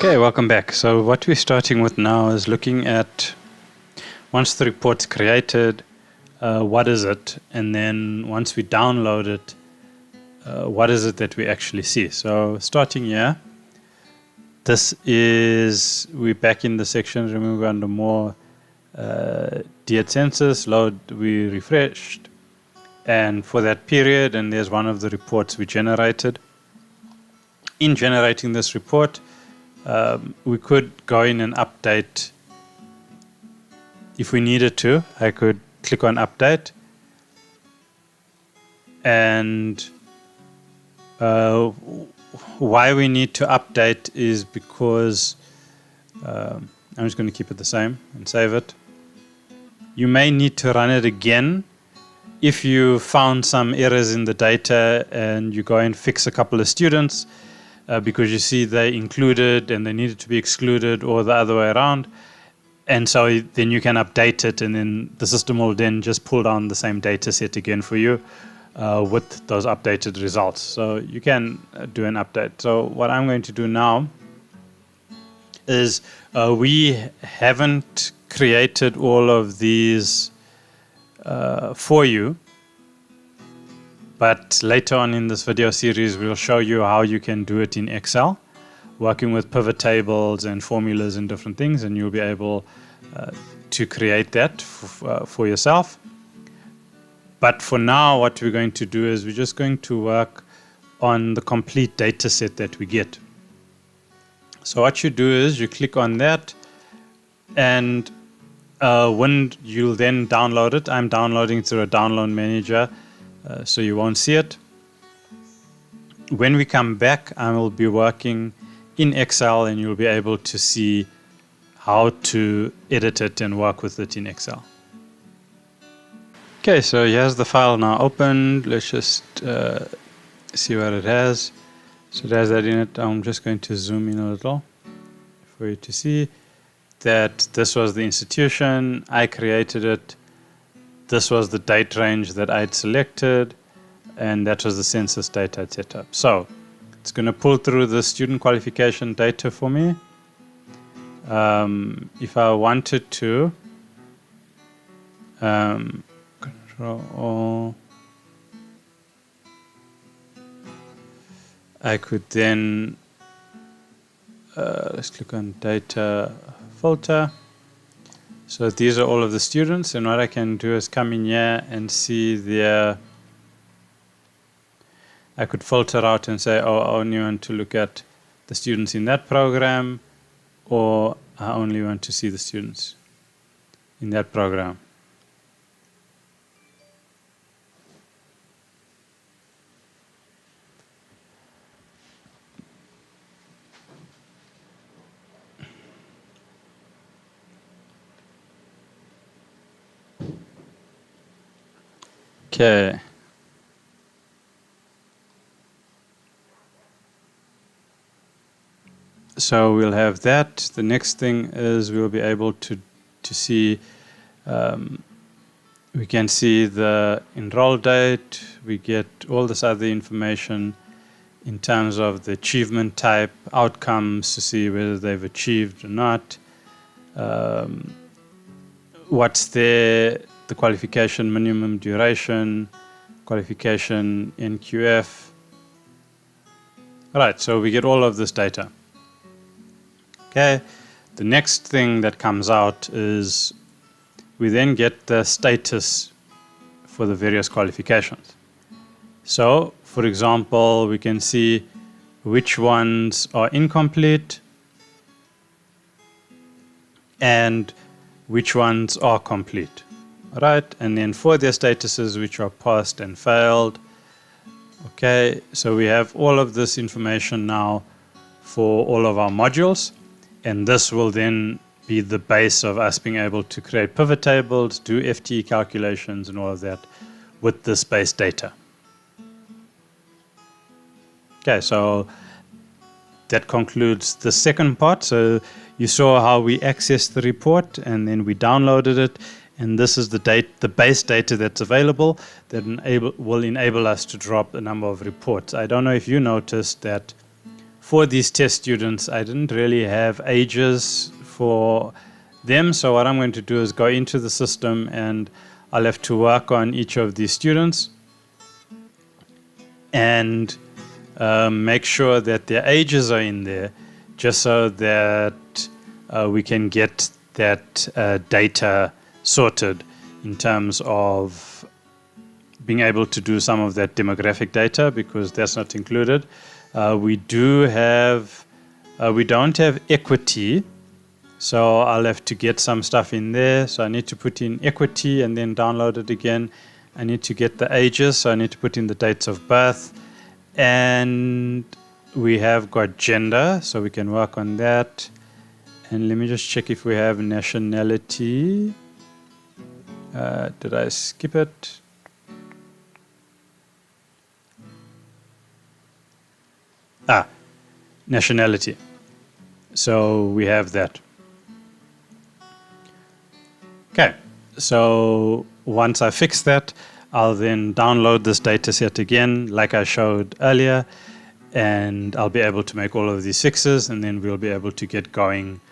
Okay, welcome back. So what we're starting with now is looking at, once the report's created, what is it? And then once we download it, what is it that we actually see? So starting here, we're back in the section, remember, under more, DHET Census, load, we refreshed. And for that period, and there's one of the reports we generated. In generating this report, we could go in and update if we needed to. I could click on update, and why we need to update is because I'm just going to keep it the same and save it. You may need to run it again if you found some errors in the data and you go and fix a couple of students because you see they included and they needed to be excluded, or the other way around. And so then you can update it, and then the system will then just pull down the same data set again for you with those updated results. So you can do an update. So what I'm going to do now is we haven't created all of these for you, but later on in this video series we'll show you how you can do it in Excel, working with pivot tables and formulas and different things, and you'll be able to create that for yourself. But for now, what we're going to do is we're just going to work on the complete data set that we get. So what you do is you click on that, and when you'll then download it, I'm downloading through a download manager, so you won't see it. When we come back, I will be working in Excel, and you'll be able to see how to edit it and work with it in Excel. Okay, so here's the file now opened. Let's just see what it has. So it has that in it. I'm just going to zoom in a little for you to see that this was the institution. I created it. This was the date range that I'd selected, and that was the census data I'd set up. So it's going to pull through the student qualification data for me. If I wanted to, Control, I could then let's click on data filter. So these are all of the students, and what I can do is come in here and see their, I could filter out and say, oh, I only want to look at the students in that program, or I only want to see the students in that program. Okay. So we'll have that. The next thing is we'll be able to see, we can see the enroll date. We get all this other information in terms of the achievement type, outcomes to see whether they've achieved or not. What's the qualification minimum duration, qualification NQF. Right, so we get all of this data. Okay, the next thing that comes out is we then get the status for the various qualifications. So, for example, we can see which ones are incomplete and which ones are complete. Right, and then for their statuses which are passed and failed. Okay, so we have all of this information now for all of our modules, and this will then be the base of us being able to create pivot tables, do FTE calculations and all of that with this base data. Okay, so that concludes the second part. So you saw how we accessed the report, and then we downloaded it. And this is the base data that's available that will enable us to drop a number of reports. I don't know if you noticed that for these test students, I didn't really have ages for them. So what I'm going to do is go into the system and I'll have to work on each of these students and make sure that their ages are in there, just so that we can get that data sorted in terms of being able to do some of that demographic data, because that's not included. We don't have equity, so I'll have to get some stuff in there. So I need to put in equity and then download it again. I need to get the ages, so I need to put in the dates of birth. And we have got gender, so we can work on that. And let me just check if we have nationality. Did I skip it? Nationality. So we have that. Okay, so once I fix that, I'll then download this data set again, like I showed earlier, and I'll be able to make all of these fixes, and then we'll be able to get going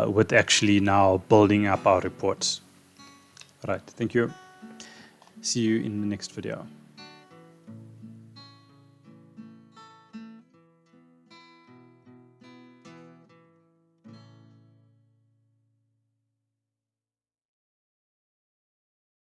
with actually now building up our reports. All right, thank you. See you in the next video.